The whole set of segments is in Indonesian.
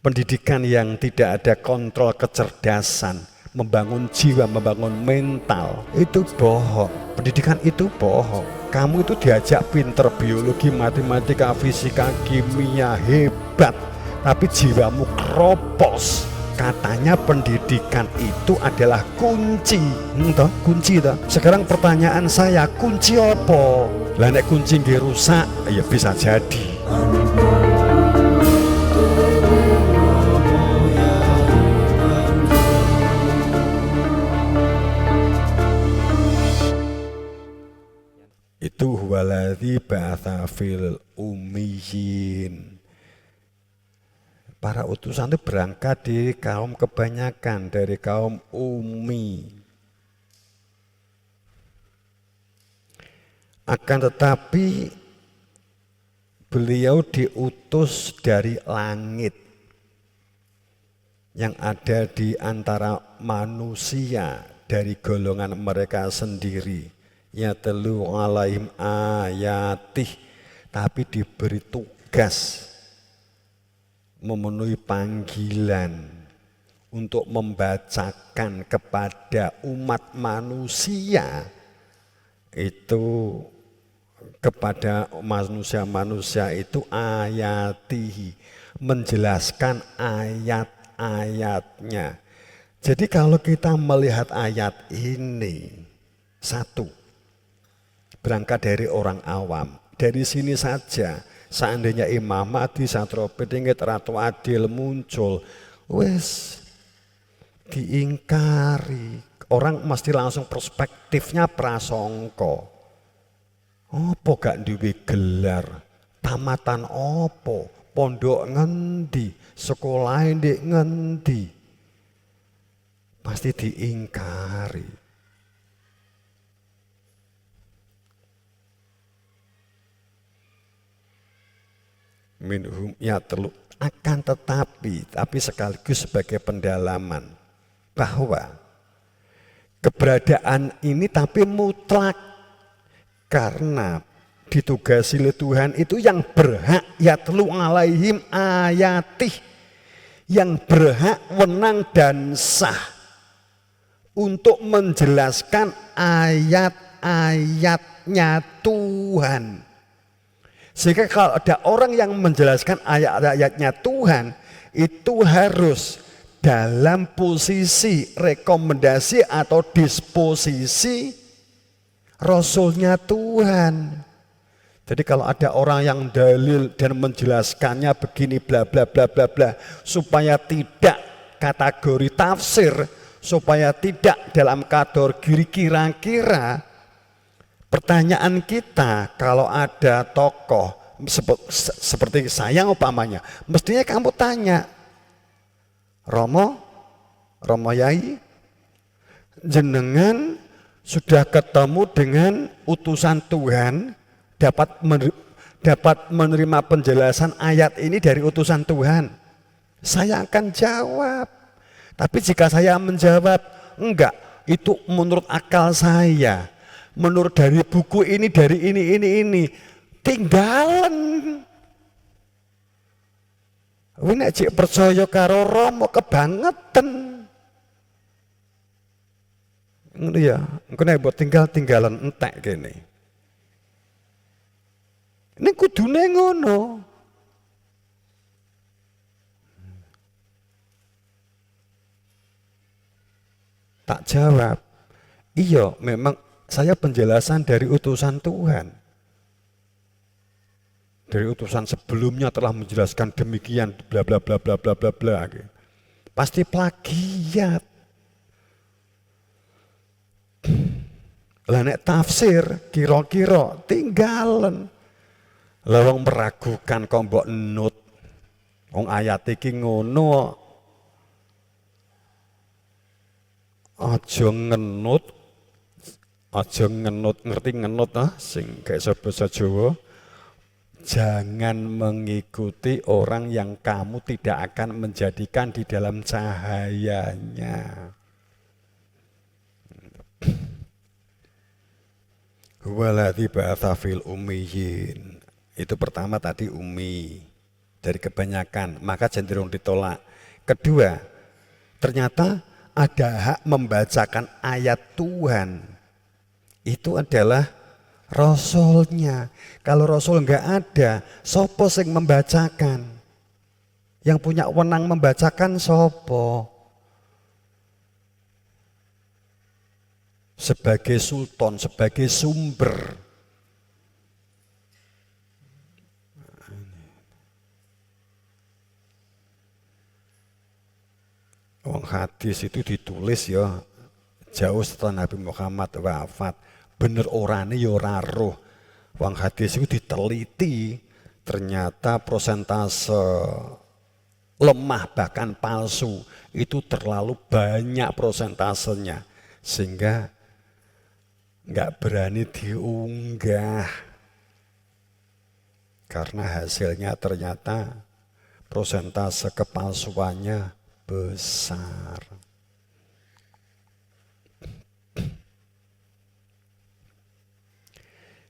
pendidikan yang tidak ada kontrol kecerdasan, membangun jiwa, membangun mental, itu bohong. Pendidikan itu bohong. Kamu itu diajak pinter biologi, matematika, fisika, kimia, hebat, tapi jiwamu kropos. Katanya pendidikan itu adalah kunci, kunci toh. Sekarang pertanyaan saya, kunci apa? Lah nek kunci nggih rusak, ya bisa jadi. Itu huwaladzi ba'atsa fil ummiyin. Para utusan itu berangkat dari kaum kebanyakan, dari kaum ummi. Akan tetapi beliau diutus dari langit yang ada di antara manusia dari golongan mereka sendiri. Ya telu alaihim ayatih, tapi diberi tugas memenuhi panggilan untuk membacakan kepada umat manusia itu, kepada manusia-manusia itu ayatihi, menjelaskan ayat-ayatnya. Jadi kalau kita melihat ayat ini, satu, berangkat dari orang awam. Dari sini saja, seandainya Imam Mahdi, Satrio Piningit, Ratu Adil muncul, wes diingkari. Orang mesti langsung perspektifnya prasangka. Apa gak duwe gelar? Tamatan apa? Pondok ngendi? Sekolah ndek ngendi? Pasti diingkari. Minhum ya telu, akan tapi sekaligus sebagai pendalaman bahwa keberadaan ini tapi mutlak, karena ditugasi oleh Tuhan itu yang berhak ya telu alaihim ayatih, yang berhak wenang dan sah untuk menjelaskan ayat-ayatnya Tuhan. Sehingga kalau ada orang yang menjelaskan ayat-ayatnya Tuhan, itu harus dalam posisi rekomendasi atau disposisi Rasulnya Tuhan. Jadi kalau ada orang yang dalil dan menjelaskannya begini bla bla bla bla bla, supaya tidak kategori tafsir, supaya tidak dalam kategori kira-kira. Pertanyaan kita, kalau ada tokoh seperti saya umpamanya, mestinya kamu tanya, Romo Yai, jenengan sudah ketemu dengan utusan Tuhan, dapat menerima penjelasan ayat ini dari utusan Tuhan. Saya akan jawab. Tapi jika saya menjawab, enggak, itu menurut akal saya, menurut dari buku ini, dari ini, tinggalan. Nek cek percaya karo Romo kebangetan. Ngono ya, engko nek mbok tinggalan entek kene. Ini kudune ngono. Tak jawab. Iya, memang saya penjelasan dari utusan Tuhan. Dari utusan sebelumnya telah menjelaskan demikian bla bla bla bla bla bla bla. Pasti plagiat. Lah nek tafsir kira-kira tinggalan. Lah wong meragukan kok mbok nut. Wong ayat iki ngono. Aja ngenut, ngerti ngenut sing kayak bahasa Jawa. Jangan mengikuti orang yang kamu tidak akan menjadikan di dalam cahayanya. Huwaladzi ba'atsa fil ummiyin. Itu pertama tadi ummi. dari kebanyakan, maka cenderung ditolak. Kedua, ternyata ada hak membacakan ayat Tuhan. Itu adalah Rasulnya. Kalau Rasul enggak ada, sopo sing membacakan? Yang punya wewenang membacakan sopo? Sebagai sultan, sebagai sumber. Wong hadis itu ditulis ya jauh setelah Nabi Muhammad wafat. Bener orane ya ora roh. Wong hadis itu diteliti, ternyata prosentase lemah bahkan palsu itu terlalu banyak prosentasenya, sehingga nggak berani diunggah karena hasilnya ternyata prosentase kepalsuannya besar.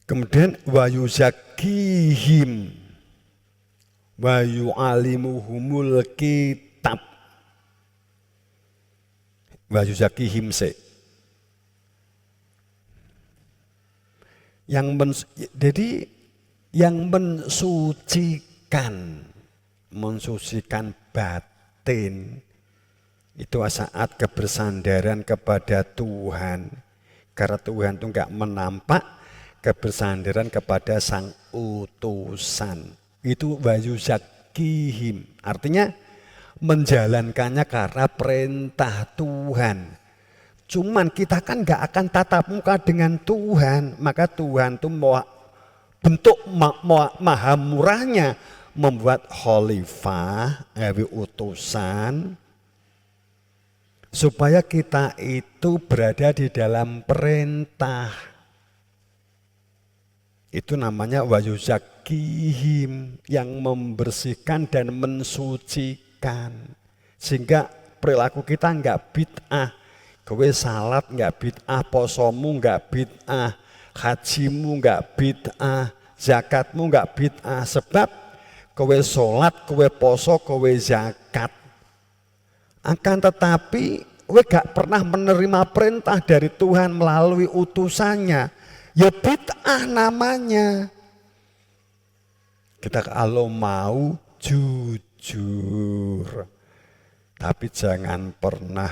Kemudian wa yuzakihim wa yu'alimuhumul kitab. Wa yuzakihim se. Jadi yang mensucikan batin itu saat kebersandaran kepada Tuhan. Karena Tuhan itu enggak menampak, kebersandaran kepada sang utusan. Itu wayuzakihim. Artinya menjalankannya karena perintah Tuhan. Cuman kita kan enggak akan tatap muka dengan Tuhan. Maka Tuhan itu bentuk maha murahnya membuat khalifah, utusan, supaya kita itu berada di dalam perintah. Itu namanya wayuzakihim, yang membersihkan dan mensucikan. Sehingga perilaku kita enggak bid'ah. Kowe salat enggak bid'ah, posomu enggak bid'ah, hajimu enggak bid'ah, zakatmu enggak bid'ah. Sebab kowe salat, kowe poso, kowe zakat. Akan tetapi kowe gak pernah menerima perintah dari Tuhan melalui utusannya. Ya bid'ah namanya. Kita kalau mau jujur, tapi jangan pernah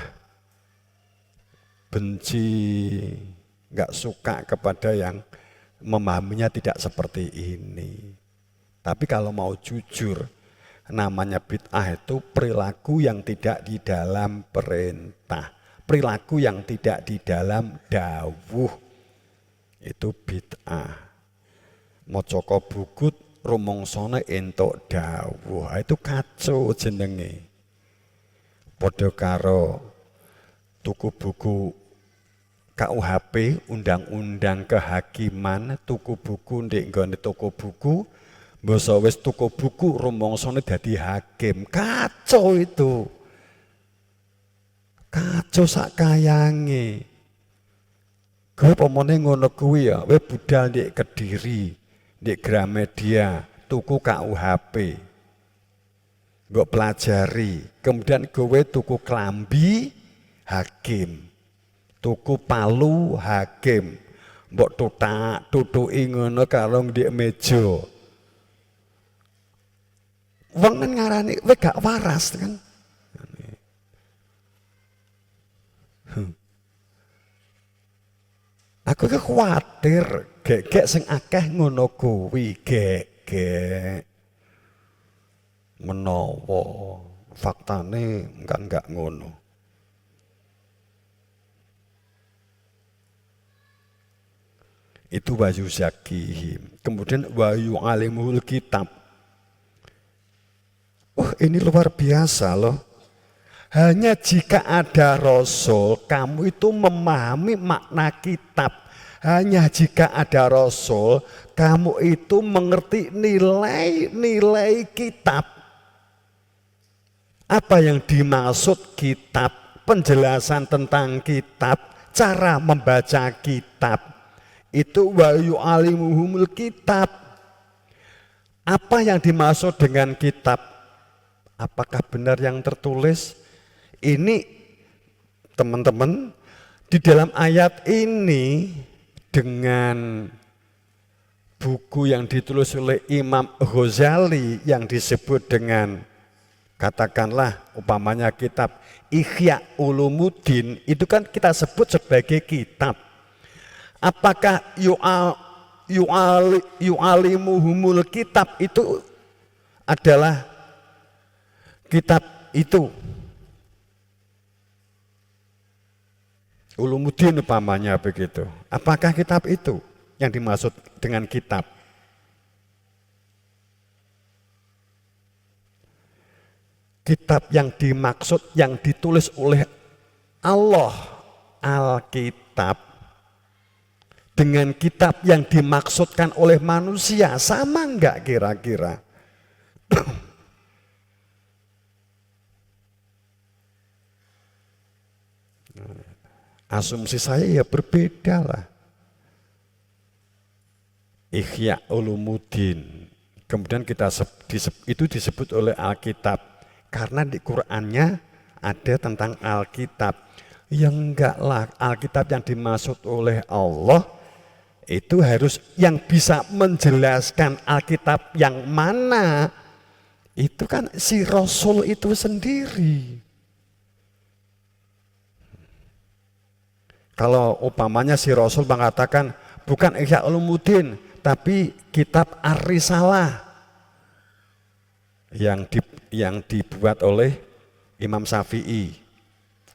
benci, gak suka kepada yang memahaminya tidak seperti ini. Tapi kalau mau jujur, namanya bid'ah itu perilaku yang tidak di dalam perintah, perilaku yang tidak di dalam dawuh. Itu bid'ah. Maca bukut rumongsane entuk dawuh. Itu kacau jenenge. Padha karo tuku buku KUHP, Undang-Undang Kehakiman, tuku buku ndek nggone toko buku, mbasa wis tuku buku rumongsane dadi hakim. Kacau itu. Kacau sak kayange. Kowe pemone ngono kuwi ya, kowe budal ndek Kediri, ndek Gramedia, tuku KUHP. Mbok pelajari, kemudian kowe tuku klambi hakim. Tuku palu hakim. Mbok tutuki ngono karo ndek meja. Wong kan ngarani kowe gak waras kan. Aku ke khawatir gek sing akeh ngono kuwi gek menawa faktane kan enggak ngono. Itu wayuzakihim. Kemudian wayu'alimul kitab. Ini luar biasa loh. Hanya jika ada Rasul, kamu itu memahami makna kitab. Hanya jika ada Rasul, kamu itu mengerti nilai-nilai kitab. Apa yang dimaksud kitab? Penjelasan tentang kitab, cara membaca kitab. Itu wa yu'alimuhumul kitab. Apa yang dimaksud dengan kitab? Apakah benar yang tertulis? Ini teman-teman, di dalam ayat ini dengan buku yang ditulis oleh Imam Ghazali yang disebut dengan, katakanlah umpamanya kitab Ihya Ulumuddin, itu kan kita sebut sebagai kitab. Apakah yu'alimuhumul kitab itu adalah kitab itu? Ulumuddin umpamanya begitu. Apakah kitab itu yang dimaksud dengan kitab? Kitab yang dimaksud, yang ditulis oleh Allah, Alkitab, dengan kitab yang dimaksudkan oleh manusia, sama enggak kira-kira? Asumsi saya ya berbeda lah. Ihya Ulumuddin, kemudian itu disebut oleh Alkitab karena di Qur'annya ada tentang Alkitab. Ya enggak lah, Alkitab yang dimaksud oleh Allah itu harus yang bisa menjelaskan Alkitab yang mana, itu kan si Rasul itu sendiri. Kalau umpamanya si Rasul mengatakan bukan Ihya Ulumuddin tapi kitab Ar-Risalah yang dibuat oleh Imam Syafi'i,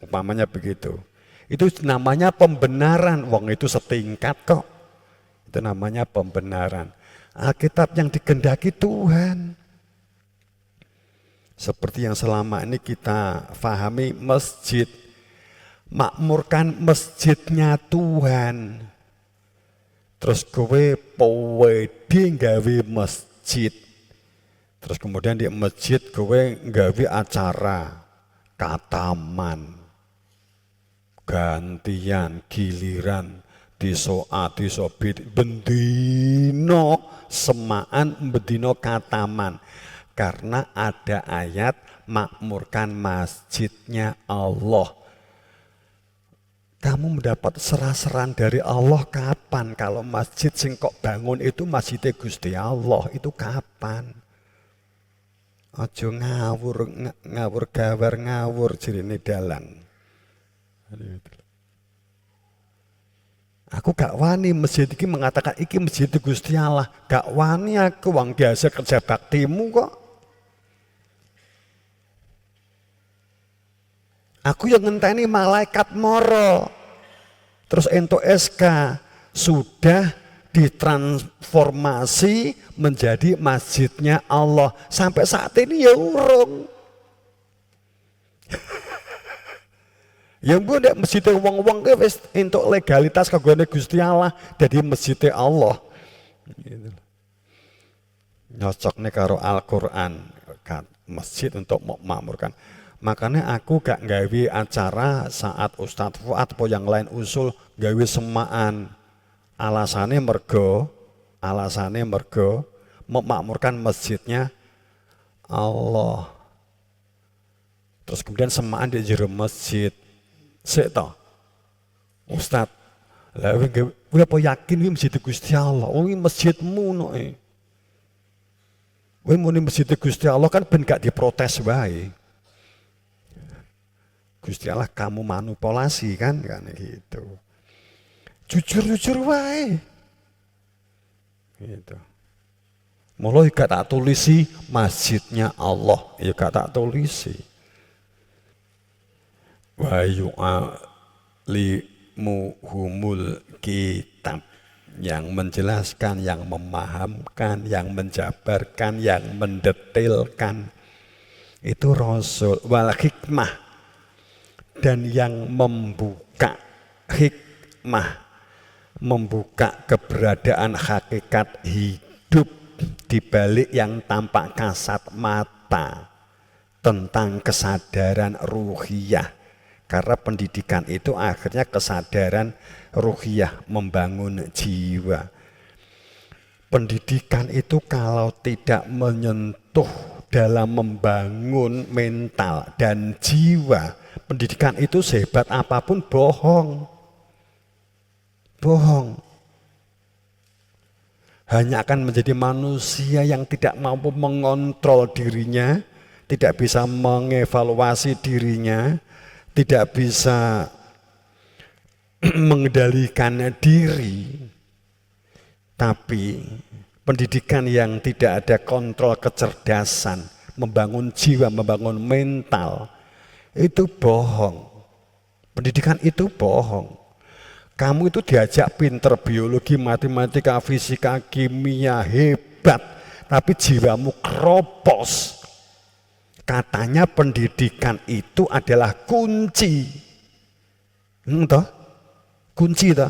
umpamanya begitu. Itu namanya pembenaran, wong itu setingkat kok. Itu namanya pembenaran. Alkitab yang dikehendaki Tuhan. Seperti yang selama ini kita fahami masjid. Makmurkan masjidnya Tuhan. Terus kowe pawede gawe masjid. Terus kemudian di masjid kowe gawe acara kataman, gantian, giliran, disoa, disobit, bendino semaan, bendino kataman. Karena ada ayat makmurkan masjidnya Allah. Kamu mendapat serah-serahan dari Allah kapan? Kalau masjid sing kok bangun itu masjidnya Gusti Allah, itu kapan? Ojo ngawur gawar ngawur jirine dalan. Aku gak wani masjid iki mengatakan iki masjid Gusti Allah. Gak wani aku, wong biasa kerja baktimu kok. Aku yang ngenteni malaikat moro. Terus entuk SK sudah ditransformasi menjadi masjidnya Allah. Sampai saat ini ya urung. Yang bu nek masjidnya wong-wong ke wis entuk legalitas kagone Gusti Allah dadi masjidnya Allah. Gitu. Nyocoknya karo Al-Qur'an, masjid untuk makmurkan. Makanya aku gak gawe acara saat Ustadz Fuad atau yang lain usul gawe semaan. Alasannya mergo memakmurkan masjidnya Allah. Terus kemudian semaan di jero masjid. Sik to. Ustadz, lah kowe apa yakin iki masjid Gusti Allah? Oh iki masjidmu no. Kowe muni masjid Gusti Allah kan ben gak diprotes wae. Gusti Allah kamu manipulasi kan gitu. Jujur wae. Gitu. Mulai gak tak tulisi masjidnya Allah, ya gak tak tulisi. Wa yu'alimuhumul kitab, yang menjelaskan, yang memahamkan, yang menjabarkan, yang mendetailkan. Itu Rasul. Wal hikmah, dan yang membuka hikmah, membuka keberadaan hakikat hidup di balik yang tampak kasat mata tentang kesadaran ruhiyah. Karena pendidikan itu akhirnya kesadaran ruhiyah, membangun jiwa. Pendidikan itu kalau tidak menyentuh dalam membangun mental dan jiwa, pendidikan itu sehebat apapun bohong. Bohong. Hanya akan menjadi manusia yang tidak mampu mengontrol dirinya, tidak bisa mengevaluasi dirinya, tidak bisa mengendalikan diri. Tapi pendidikan yang tidak ada kontrol kecerdasan, membangun jiwa, membangun mental, itu bohong. Pendidikan itu bohong. Kamu itu diajak pinter biologi, matematika, fisika, kimia, hebat, tapi jiwamu keropos. Katanya pendidikan itu adalah kunci. Toh? Kunci toh?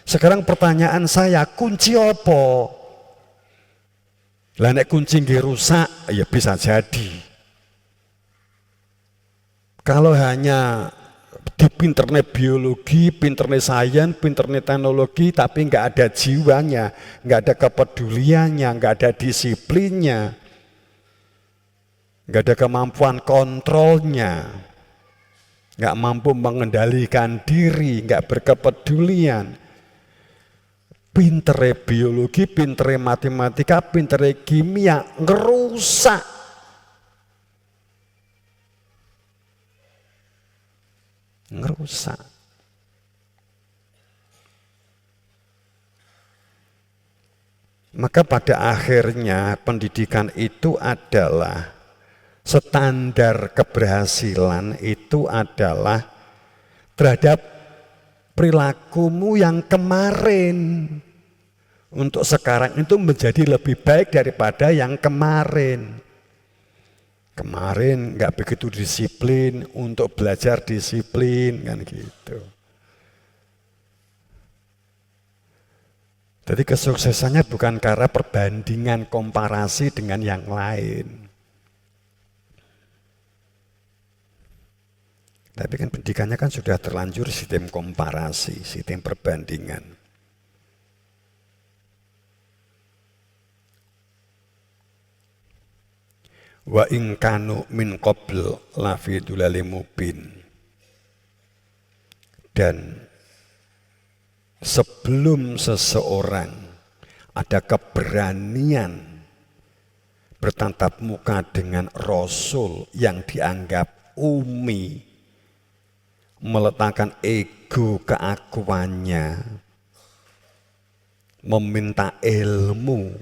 Sekarang pertanyaan saya, kunci apa? Lah nek kunci nggih rusak, ya bisa jadi. Kalau hanya di pinternya biologi, pinternya sains, pinternya teknologi, tapi nggak ada jiwanya, nggak ada kepeduliannya, nggak ada disiplinnya, nggak ada kemampuan kontrolnya, nggak mampu mengendalikan diri, nggak berkepedulian. Pintere biologi, pintere matematika, pintere kimia, ngerusak. Ngerusak. Maka pada akhirnya pendidikan itu adalah standar keberhasilan itu adalah terhadap perilakumu yang kemarin. Untuk sekarang itu menjadi lebih baik daripada yang kemarin. Kemarin nggak begitu disiplin, untuk belajar disiplin kan gitu. Jadi kesuksesannya bukan karena perbandingan komparasi dengan yang lain. Tapi kan pendidikannya kan sudah terlanjur sistem komparasi, sistem perbandingan. Wa in kanu min qabl la fi dhulalin mubin. Dan sebelum seseorang ada keberanian bertatap muka dengan Rasul yang dianggap umi, meletakkan ego keakuannya, meminta ilmu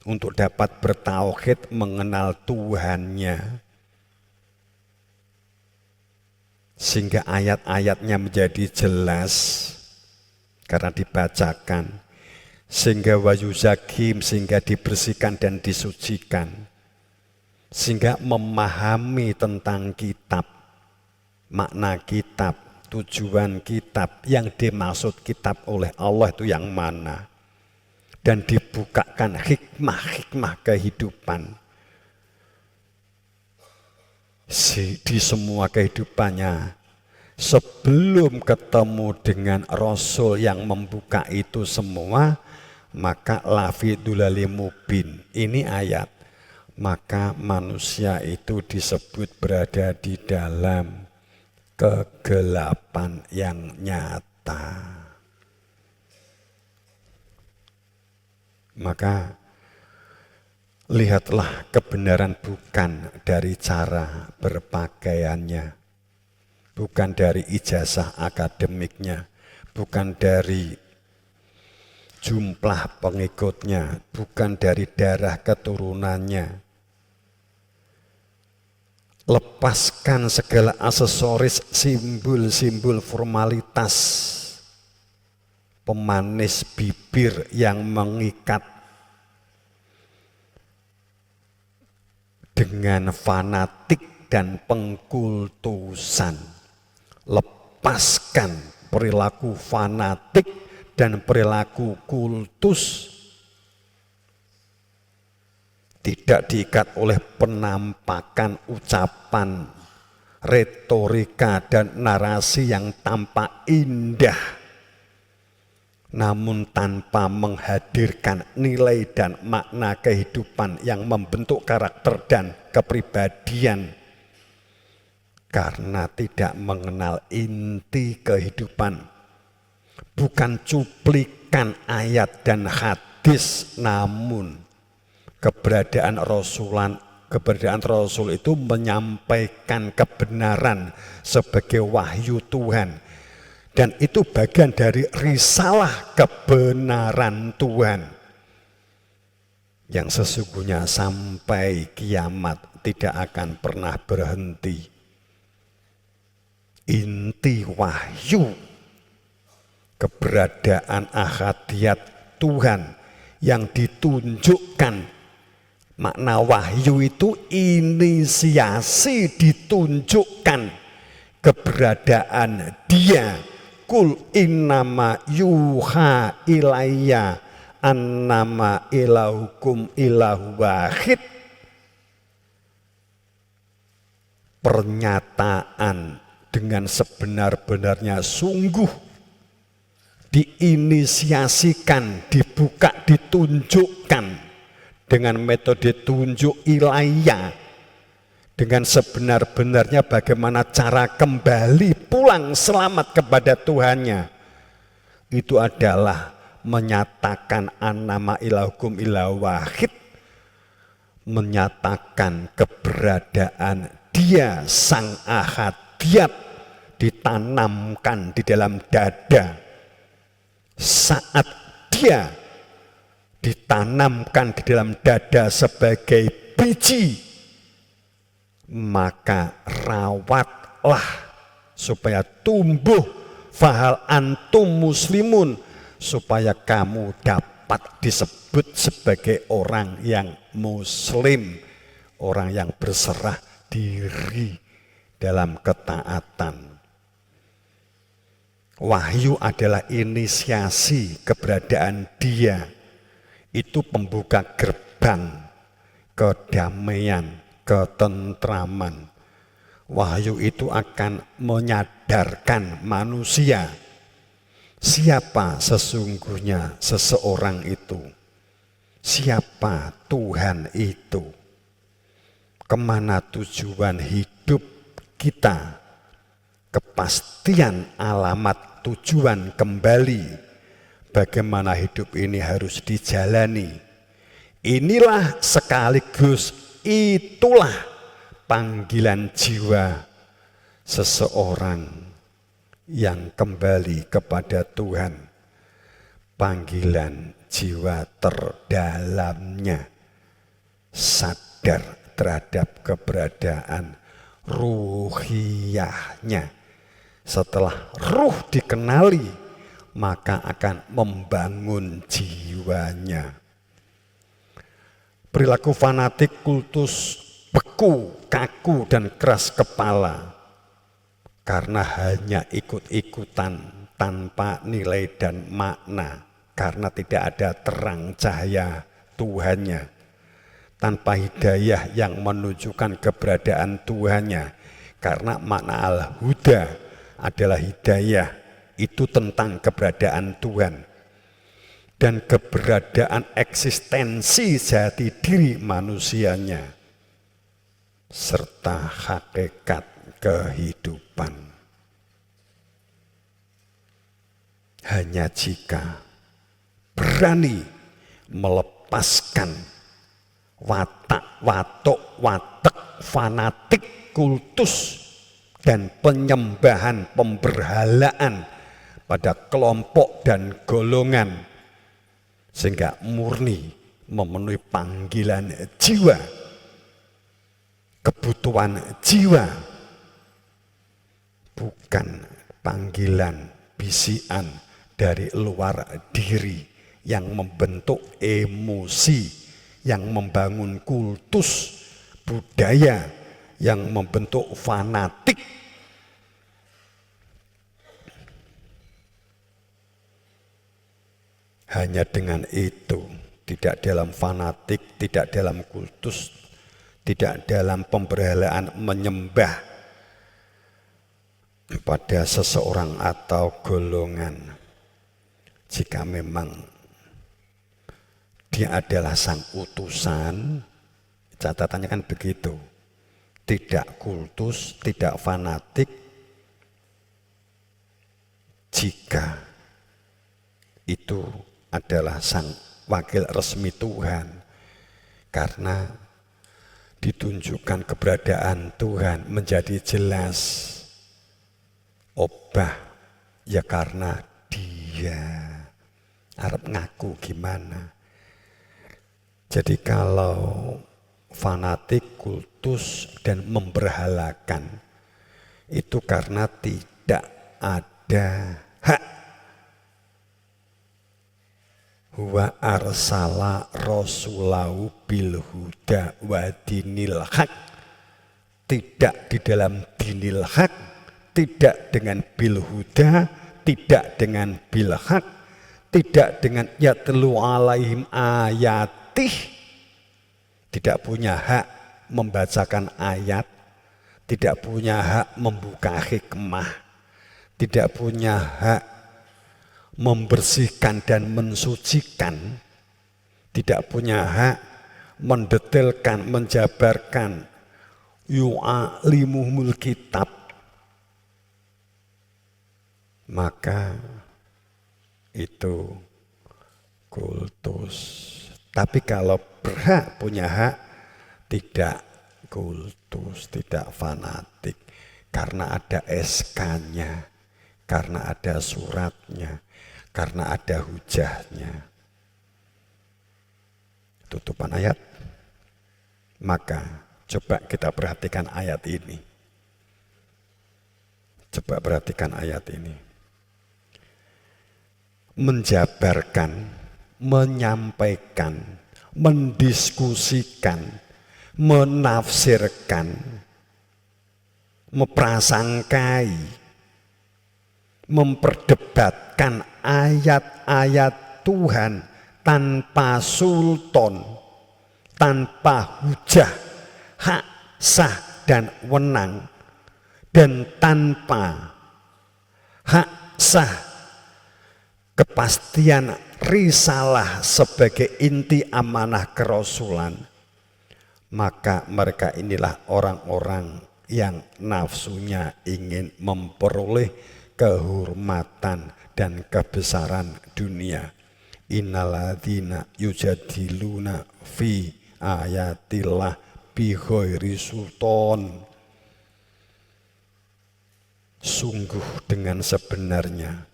untuk dapat bertauhid, mengenal Tuhannya, sehingga ayat-ayatnya menjadi jelas karena dibacakan, sehingga wayuzakim, sehingga dibersihkan dan disucikan, sehingga memahami tentang kitab, makna kitab, tujuan kitab, yang dimaksud kitab oleh Allah itu yang mana, dan dibukakan hikmah-hikmah kehidupan di semua kehidupannya. Sebelum ketemu dengan Rasul yang membuka itu semua, maka lafi dhulalin mubin. Ini ayat. Maka manusia itu disebut berada di dalam kegelapan yang nyata. Maka lihatlah kebenaran bukan dari cara berpakaiannya, bukan dari ijazah akademiknya, bukan dari jumlah pengikutnya, bukan dari darah keturunannya. Lepaskan segala aksesoris, simbol-simbol formalitas, pemanis bibir yang mengikat dengan fanatik dan pengkultusan. Lepaskan perilaku fanatik dan perilaku kultus. Tidak diikat oleh penampakan ucapan, retorika dan narasi yang tampak indah, namun tanpa menghadirkan nilai dan makna kehidupan yang membentuk karakter dan kepribadian, karena tidak mengenal inti kehidupan. Bukan cuplikan ayat dan hadis, namun keberadaan Rasul itu menyampaikan kebenaran sebagai wahyu Tuhan. Dan itu bagian dari risalah kebenaran Tuhan yang sesungguhnya sampai kiamat tidak akan pernah berhenti. Inti wahyu keberadaan ahadiyat Tuhan yang ditunjukkan. Makna wahyu itu inisiasi ditunjukkan keberadaan Dia. Kul innama yuha ilayya annama ilahukum ilahu wahid. Pernyataan dengan sebenar-benarnya sungguh diinisiasikan, dibuka, ditunjukkan dengan metode tunjuk ilayya, dengan sebenar-benarnya bagaimana cara kembali pulang selamat kepada Tuhannya. Itu adalah menyatakan annama ilahukum ilahu wahid, menyatakan keberadaan Dia Sang Ahadiyat ditanamkan di dalam dada. Saat Dia ditanamkan di dalam dada sebagai biji, maka rawatlah supaya tumbuh, fahal antum muslimun, supaya kamu dapat disebut sebagai orang yang muslim, orang yang berserah diri dalam ketaatan. Wahyu adalah inisiasi keberadaan Dia, itu pembuka gerbang kedamaian, ketentraman. Wahyu itu akan menyadarkan manusia siapa sesungguhnya seseorang itu, siapa Tuhan itu, kemana tujuan hidup kita, kepastian alamat tujuan kembali, bagaimana hidup ini harus dijalani. Inilah sekaligus itulah panggilan jiwa seseorang yang kembali kepada Tuhan. Panggilan jiwa terdalamnya, sadar terhadap keberadaan ruhiyahnya. Setelah ruh dikenali, maka akan membangun jiwanya. Perilaku fanatik, kultus beku, kaku, dan keras kepala karena hanya ikut-ikutan tanpa nilai dan makna, karena tidak ada terang cahaya Tuhannya, tanpa hidayah yang menunjukkan keberadaan Tuhannya, karena makna al-huda adalah hidayah, itu tentang keberadaan Tuhan dan keberadaan eksistensi jati diri manusianya serta hakikat kehidupan. Hanya jika berani melepaskan watak fanatik, kultus, dan penyembahan pemberhalaan pada kelompok dan golongan, sehingga murni memenuhi panggilan jiwa, kebutuhan jiwa, bukan panggilan bisian dari luar diri yang membentuk emosi, yang membangun kultus budaya, yang membentuk fanatik. Hanya dengan itu, tidak dalam fanatik, tidak dalam kultus, tidak dalam pemberhalaan menyembah pada seseorang atau golongan, Jika memang dia adalah sang utusan, catatannya kan begitu. Tidak kultus, tidak fanatik, jika itu adalah sang wakil resmi Tuhan, karena ditunjukkan keberadaan Tuhan menjadi jelas. Obah ya karena dia arep ngaku gimana. Jadi kalau fanatik, kultus dan memberhalakan itu karena tidak ada hak. Wa arsala rasulahu bil huda wa dinil haq. Tidak di dalam dinil haq, tidak dengan bil huda, tidak dengan bil haq, tidak dengan yatlu alaihim ayatih. Tidak punya hak membacakan ayat, tidak punya hak membuka hikmah, tidak punya hak membersihkan dan mensucikan, tidak punya hak mendetailkan, menjabarkan yu'alimuhumul kitab, maka itu kultus. Tapi kalau berhak punya hak, tidak kultus, tidak fanatik, karena ada SK-nya, karena ada suratnya, karena ada hujahnya. Tutupan ayat. Maka coba kita perhatikan ayat ini. Coba perhatikan ayat ini. Menjabarkan, menyampaikan, mendiskusikan, menafsirkan, memprasangkai, memperdebatkan ayat-ayat Tuhan tanpa sultan, tanpa hujah, hak, sah dan wenang, dan tanpa hak, sah, kepastian risalah sebagai inti amanah kerasulan, maka mereka inilah orang-orang yang nafsunya ingin memperoleh kehormatan dan kebesaran dunia. Innalladzina yujadiluna fi ayatillah bi ghairi sultan. Sungguh dengan sebenarnya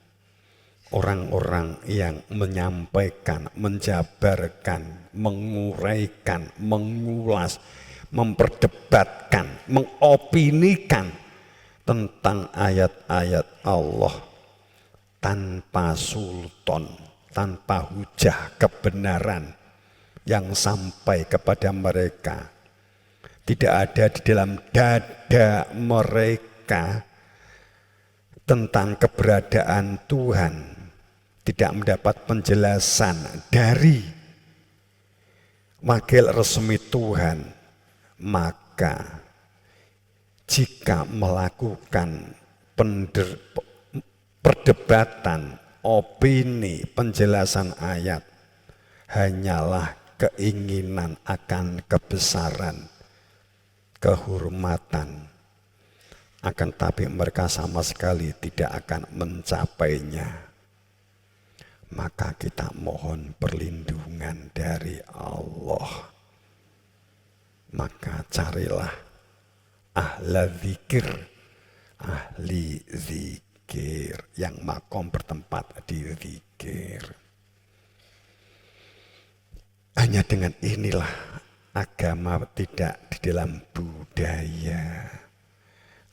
orang-orang yang menyampaikan, menjabarkan, menguraikan, mengulas, memperdebatkan, mengopinikan tentang ayat-ayat Allah tanpa sultan, tanpa hujah kebenaran yang sampai kepada mereka. Tidak ada di dalam dada mereka tentang keberadaan Tuhan, tidak mendapat penjelasan dari wakil resmi Tuhan, maka jika melakukan perdebatan, opini, penjelasan ayat, hanyalah keinginan akan kebesaran, kehormatan, akan tapi mereka sama sekali tidak akan mencapainya. Maka kita mohon perlindungan dari Allah. Maka carilah ahli zikir yang makom bertempat di zikir. Hanya dengan inilah agama tidak di dalam budaya,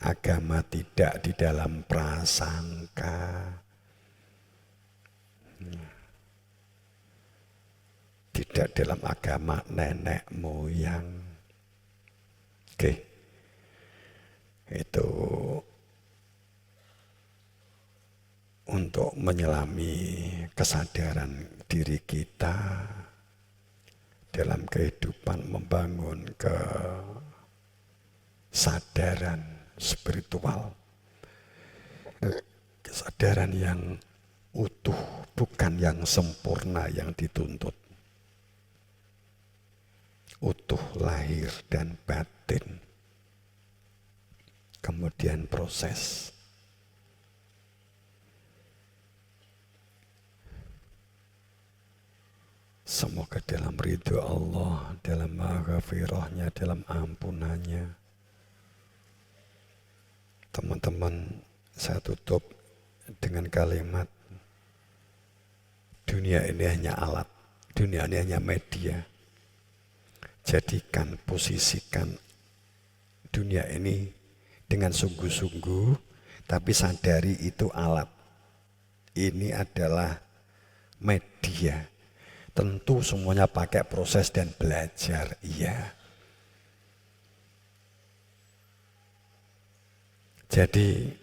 agama tidak di dalam prasangka, tidak dalam agama nenek moyang. Oke, itu untuk menyelami kesadaran diri kita dalam kehidupan membangun kesadaran spiritual, kesadaran yang utuh, bukan yang sempurna yang dituntut. Utuh lahir dan batin. Kemudian proses. Semoga dalam ridho Allah, dalam maghfirahnya, dalam ampunannya. Teman-teman, saya tutup dengan kalimat, dunia ini hanya alat, dunia ini hanya media. Jadikan, posisikan dunia ini dengan sungguh-sungguh, tapi sadari itu alat. Ini adalah media. Tentu semuanya pakai proses dan belajar, iya. Jadi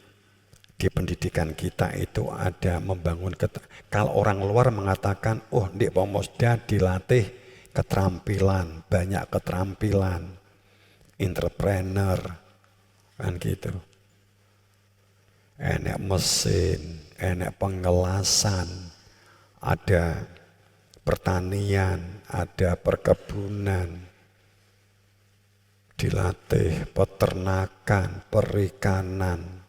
di pendidikan kita itu ada membangun, kalau orang luar mengatakan, oh di Pomosda dilatih keterampilan, banyak keterampilan, entrepreneur, kan gitu. Enek mesin, enek pengelasan, ada pertanian, ada perkebunan, dilatih peternakan, perikanan,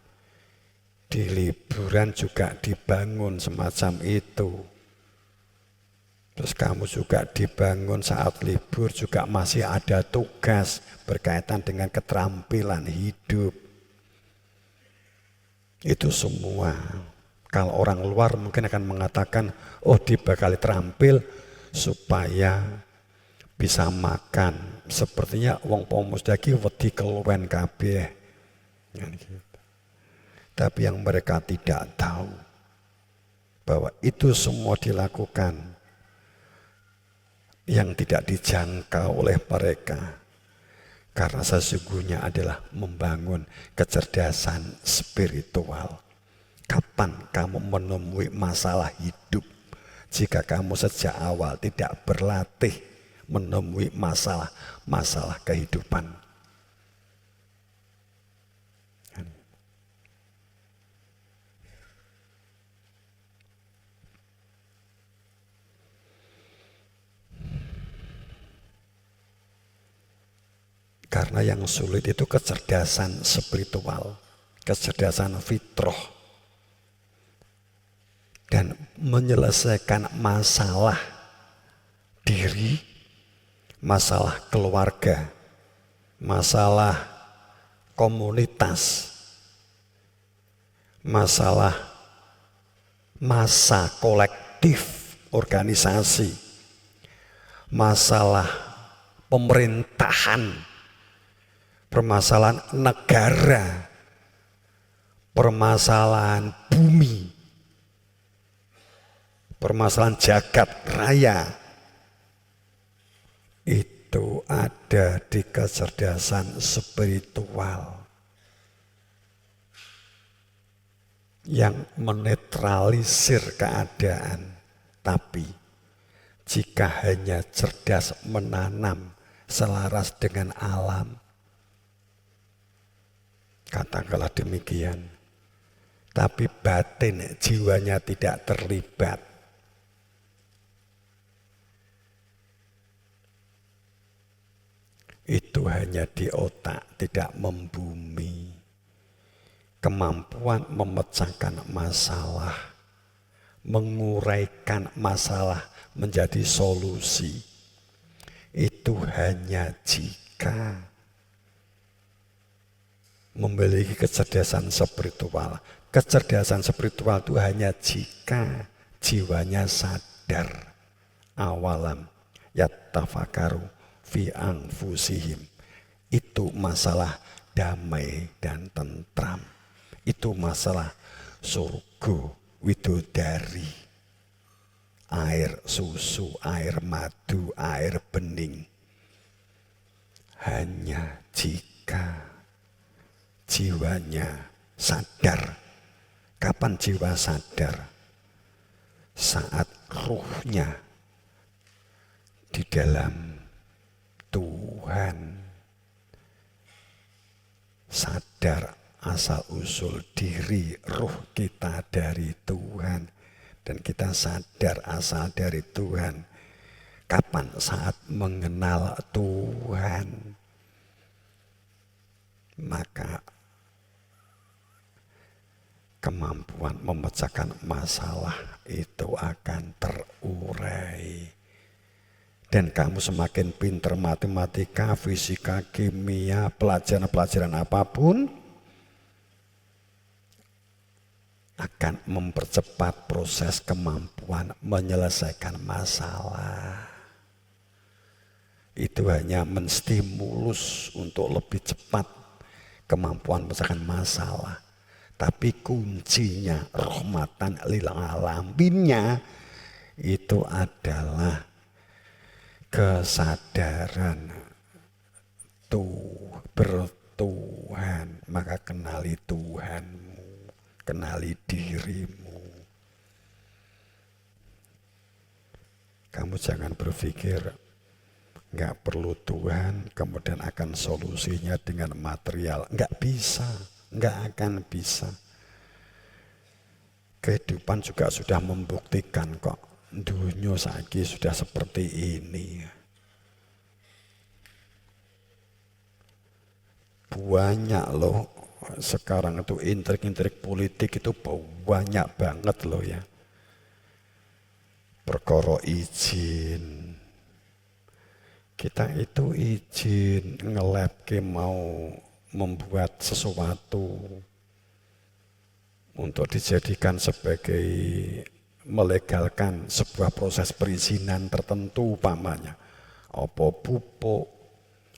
di liburan juga dibangun semacam itu. Terus kamu juga dibangun saat libur juga masih ada tugas berkaitan dengan keterampilan hidup. Itu semua. Kalau orang luar mungkin akan mengatakan, oh dibekali terampil supaya bisa makan. Sepertinya wong Pomosda iki wedi keluwen kabeh. Tapi yang mereka tidak tahu bahwa itu semua dilakukan yang tidak dijangkau oleh mereka. Karena sesungguhnya adalah membangun kecerdasan spiritual. Kapan kamu menemui masalah hidup jika kamu sejak awal tidak berlatih menemui masalah kehidupan? Karena yang sulit itu kecerdasan spiritual, kecerdasan fitrah, dan menyelesaikan masalah diri, masalah keluarga, masalah komunitas, masalah massa kolektif organisasi, masalah pemerintahan, permasalahan negara, permasalahan bumi, permasalahan jagat raya, itu ada di kecerdasan spiritual yang menetralisir keadaan. Tapi jika hanya cerdas menanam selaras dengan alam, katakanlah demikian, tapi batin jiwanya tidak terlibat, itu hanya di otak, tidak membumi. Kemampuan memecahkan masalah, menguraikan masalah menjadi solusi, itu hanya jika memiliki kecerdasan spiritual. Kecerdasan spiritual itu hanya jika jiwanya sadar. Awalam yattafakaru fi anfusihim. Itu masalah damai dan tentram. Itu masalah surga, widodari, air susu, air madu, air bening. Hanya jika jiwanya sadar. Kapan jiwa sadar? Saat ruhnya di dalam Tuhan, sadar asal usul diri ruh kita dari Tuhan, dan kita sadar asal dari Tuhan. Kapan? Saat mengenal Tuhan. Maka kemampuan memecahkan masalah itu akan terurai. Dan kamu semakin pintar matematika, fisika, kimia, pelajaran-pelajaran apapun, akan mempercepat proses kemampuan menyelesaikan masalah. Itu hanya menstimulus untuk lebih cepat kemampuan menyelesaikan masalah. Tapi kuncinya rahmatan lil alaminnya itu adalah kesadaran bertuhan. Maka kenali Tuhanmu, kenali dirimu. Kamu jangan berpikir nggak perlu Tuhan, kemudian akan solusinya dengan material. Nggak bisa, nggak akan bisa. Kehidupan juga sudah membuktikan kok. Dunia saiki sudah seperti ini. Banyak loh sekarang itu intrik-intrik politik itu banyak banget loh ya. Perkara izin. Kita itu izin nge-lab mau membuat sesuatu untuk dijadikan sebagai melegalkan sebuah proses perizinan tertentu umpamanya. Apa pupuk,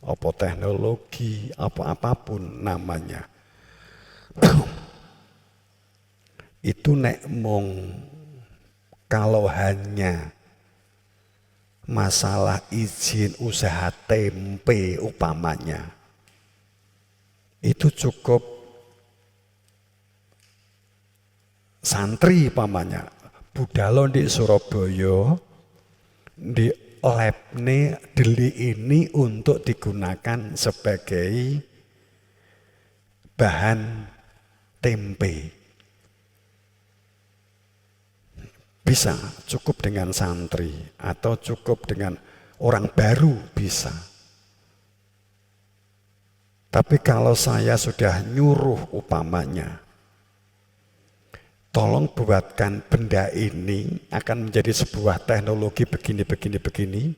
apa teknologi, apa apapun namanya. Itu nek mong kalau hanya masalah izin usaha tempe umpamanya, itu cukup santri umpamanya budalo di Surabaya di labne deli ini untuk digunakan sebagai bahan tempe. Bisa cukup dengan santri atau cukup dengan orang baru bisa. Tapi kalau saya sudah nyuruh umpamanya, tolong buatkan benda ini akan menjadi sebuah teknologi begini.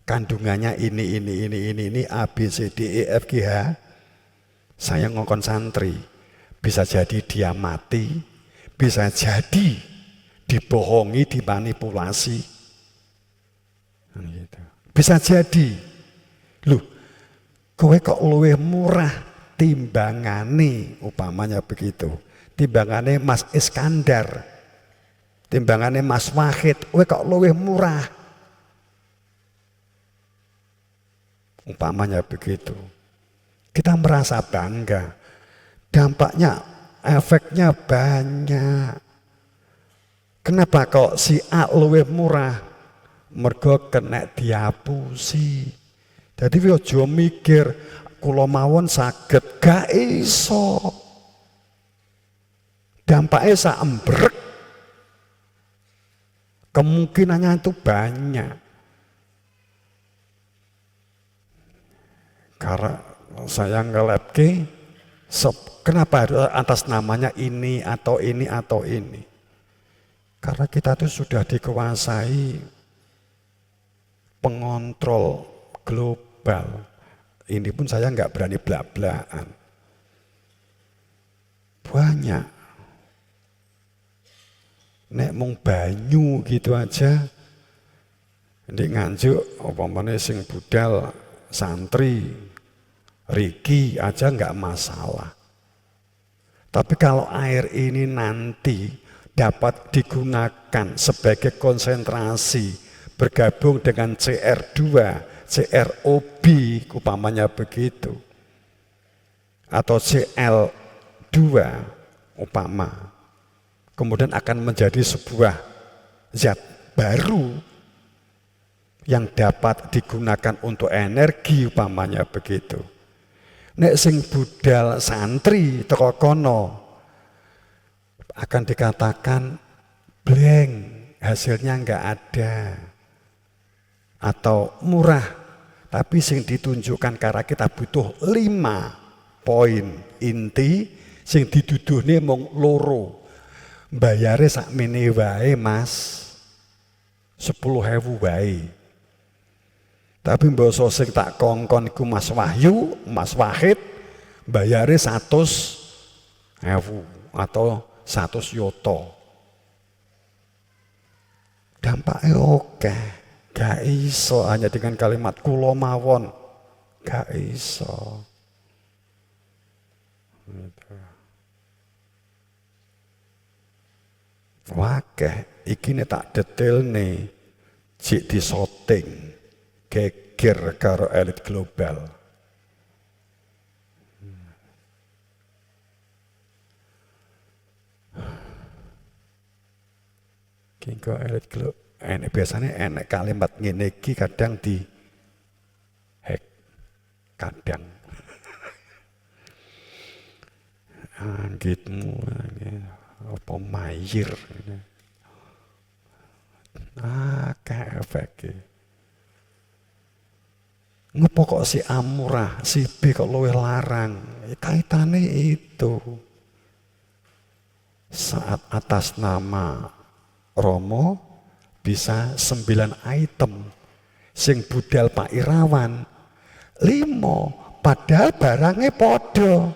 Kandungannya ini, A, B, C, D, E, F, G, H. Saya ngongkon santri. Bisa jadi dia mati, bisa jadi dibohongi, dimanipulasi. Bisa jadi. Loh, kowe kok luwih murah timbangane umpamanya begitu. Timbangane Mas Iskandar, timbangane Mas Wahid, kowe kok luwih murah. Umpamanya begitu. Kita merasa bangga. Dampaknya, efeknya banyak. Kenapa kok si A luwih murah? Mergo kena diapusi. Jadi aja mikir kula mawon saged, gak iso. Dampaknya saembrek. Kemungkinannya itu banyak. Karena saya ngelabke, kenapa atas namanya ini atau ini atau ini? Karena kita itu sudah dikuasai pengontrol global. Ini pun saya nggak berani blak-blakan. Banyak. Nek mung banyu gitu aja. Ini nganjuk, umpamanya sing budal santri, Riki aja nggak masalah. Tapi kalau air ini nanti dapat digunakan sebagai konsentrasi bergabung dengan CR2, CROB umpamanya begitu, atau CL2 umpama, kemudian akan menjadi sebuah zat baru yang dapat digunakan untuk energi umpamanya begitu. Nek sing budal santri teko kono akan dikatakan blank, hasilnya nggak ada. Atau murah, tapi sing ditunjukkan karena kita butuh 5 poin inti, sing diduduhne mung loro. Bayare sakmene wae Mas, 10.000 wae. Tapi mbasa sing tak kongkon iku Mas Wahyu, Mas Wahid, bayare 100.000 atau 100 yoto. Dampaknya oke. Gak iso hanya dengan kalimat kula mawon. Gak iso. Wakeh iki tak detail nih. Jik disoting geger karo elit global. Kingko elit global. Biasanya enek kalimat ngene iki kadang di hack, kadang anggitmu apa mayir kayak efek ngopo kok si A murah, si B kok luwih larang, kaitannya itu saat atas nama Romo bisa 9 item, sing budal Pak Irawan 5, padahal barangnya podo.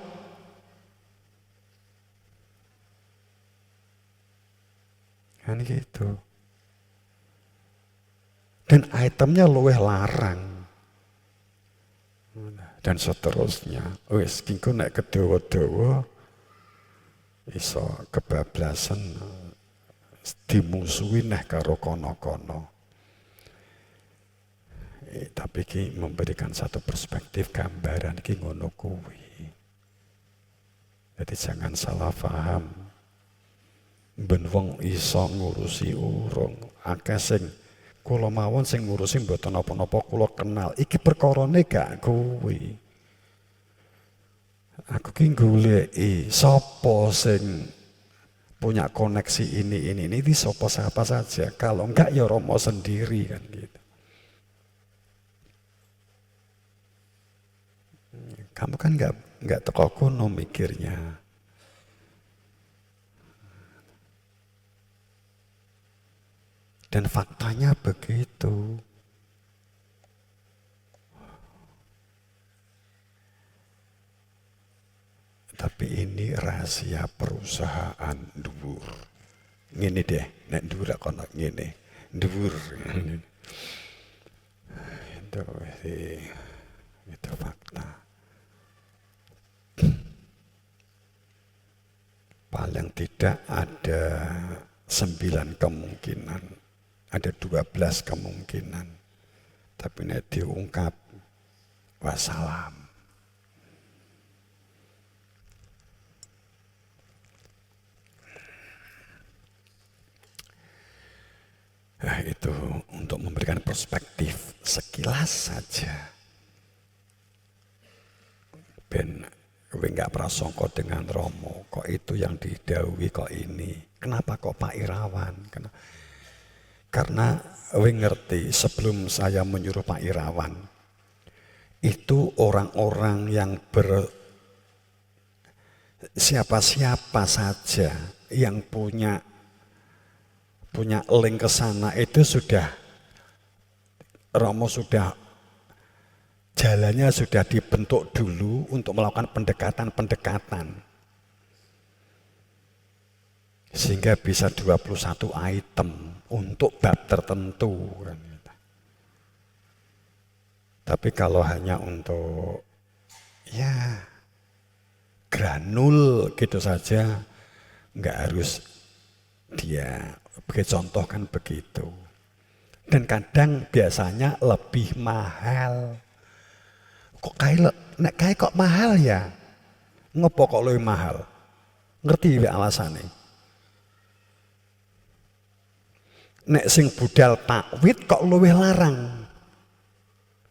Kan gitu. Dan itemnya luwih larang. Dan seterusnya. Wis kingko nek kedawa-dawa iso kebablasan dimusuhi neh karo kono-kono. Tapi ki memberikan satu perspektif gambaran ki ngono kuwi. Jadi jangan salah paham. Ben wong iso ngurusi urung, akeh sing kula mawon sing ngurusi mboten napa-napa kula kenal. Iki perkarane gak kuwi. Aku ki goleki sapa sing punya koneksi ini siapa saja. Kalau enggak ya Romo sendiri kan gitu. Kamu kan enggak teko kono mikirnya. Dan faktanya begitu. Tapi ini rahasia perusahaan dhuwur. Ngene deh, nek dhuwur kono ngene. Dhuwur. Itu fakta. Paling tidak ada 9 kemungkinan. Ada 12 kemungkinan. Tapi nek diungkap wassalam. Nah, itu untuk memberikan perspektif sekilas saja. Ben kowe enggak prasangka dengan Romo, kok itu yang didhawuhi kok ini. Kenapa kok Pak Irawan? Karena kowe ngerti sebelum saya menyuruh Pak Irawan, itu orang-orang yang siapa-siapa saja yang punya link ke sana itu sudah Romo sudah jalannya sudah dibentuk dulu untuk melakukan pendekatan sehingga bisa 21 item untuk bab tertentu kan. Tapi kalau hanya untuk ya granul gitu saja nggak harus dia contoh kan begitu. Dan kadang biasanya lebih mahal. Kok kayak kok mahal ya? Ngopo kok lebih mahal? Ngerti ya alasannya? Nek sing budal takwit kok luwih larang.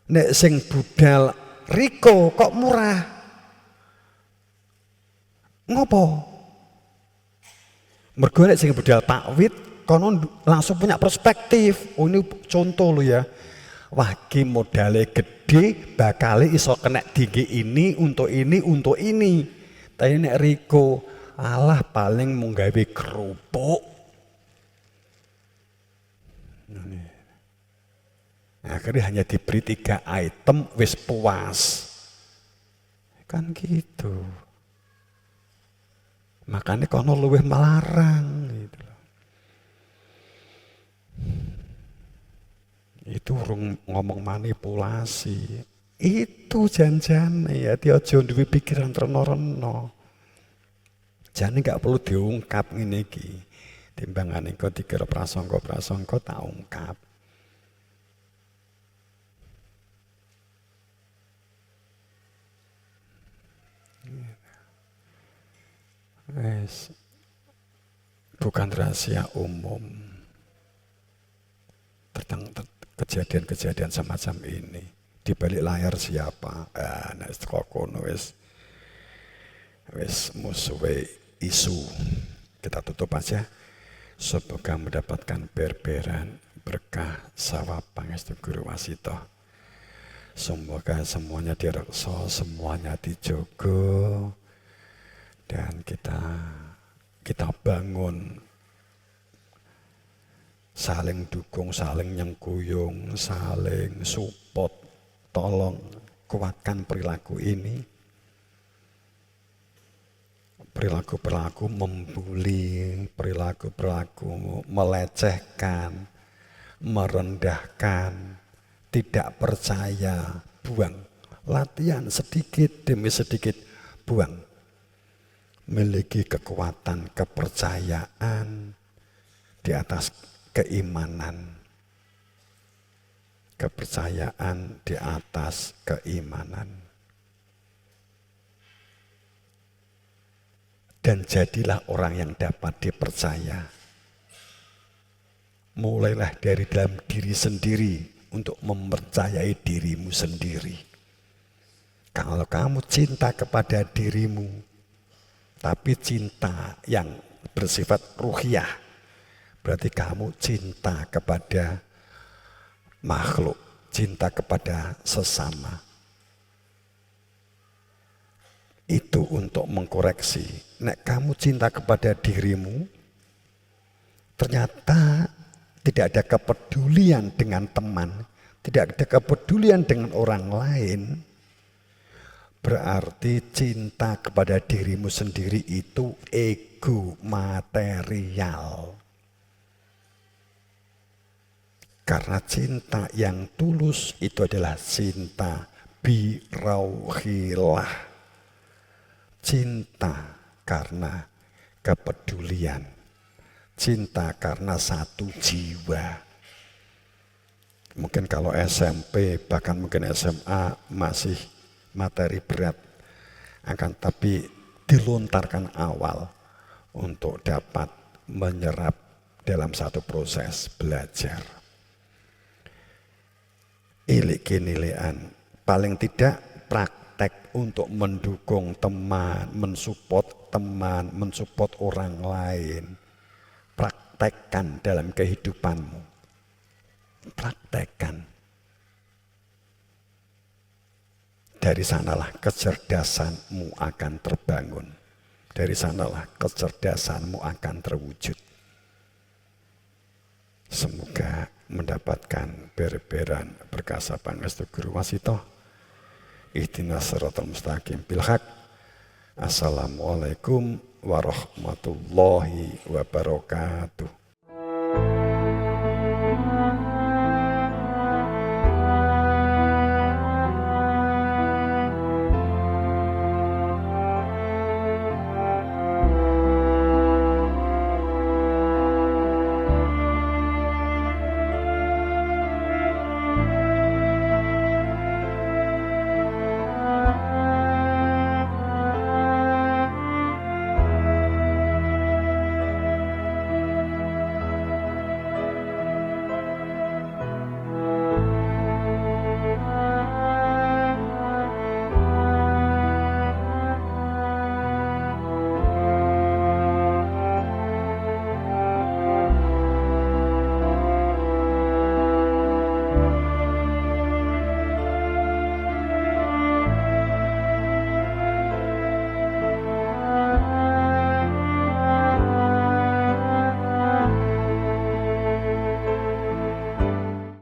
Nek sing budal riko kok murah. Ngopo? Mergo nek sing budal takwit konon langsung punya perspektif. Oh ini contoh lo ya. Wah ki modalnya gede, bakal iso kena tinggi ini untuk ini untuk ini. Tapi nek Riko, alah paling mau gawe kerupuk. Akhirnya hanya diberi 3 item wis puas. Kan gitu. Makanya kono luwih melarang gitu. Itu urung ngomong manipulasi. Itu janjane ya, dia aja duwe pikiran reno-reno. Jane gak perlu diungkap ngene iki. Timbangane kok dikira prasangka tak ungkap. Wes bukan rahasia umum tentang kejadian-kejadian semacam ini. Di balik layar siapa? Nek kok kono wis musuhe isu. Kita tutup aja. Semoga mendapatkan berberan berkah sawab pangestu Guru Wasito. Semoga semuanya direksa, semuanya dijogo. Dan kita bangun saling dukung, saling nyengkuyung, saling support, tolong kuatkan perilaku ini. Perilaku-perilaku membuli, perilaku-perilaku melecehkan, merendahkan, tidak percaya, buang. Latihan sedikit demi sedikit, buang. Memiliki kekuatan kepercayaan di atas keimanan. Kepercayaan di atas keimanan. Dan jadilah orang yang dapat dipercaya. Mulailah dari dalam diri sendiri untuk mempercayai dirimu sendiri. Kalau kamu cinta kepada dirimu, tapi cinta yang bersifat ruhiyah, berarti kamu cinta kepada makhluk, cinta kepada sesama. Itu untuk mengkoreksi. Nek kamu cinta kepada dirimu, ternyata tidak ada kepedulian dengan teman, tidak ada kepedulian dengan orang lain, berarti cinta kepada dirimu sendiri itu ego material. Karena cinta yang tulus itu adalah cinta birauhillah. Cinta karena kepedulian. Cinta karena satu jiwa. Mungkin kalau SMP, bahkan mungkin SMA masih materi berat, akan tapi dilontarkan awal untuk dapat menyerap dalam satu proses belajar. Ilik-inilean, paling tidak praktek untuk mendukung teman, mensupport orang lain. Praktekkan dalam kehidupanmu. Praktekkan. Dari sanalah kecerdasanmu akan terbangun. Dari sanalah kecerdasanmu akan terwujud. Semoga mendapatkan berberan berkasa pangestu Guru Wasito. Ihdinas siratal mustaqim bil haq. Assalamualaikum warahmatullahi wabarakatuh.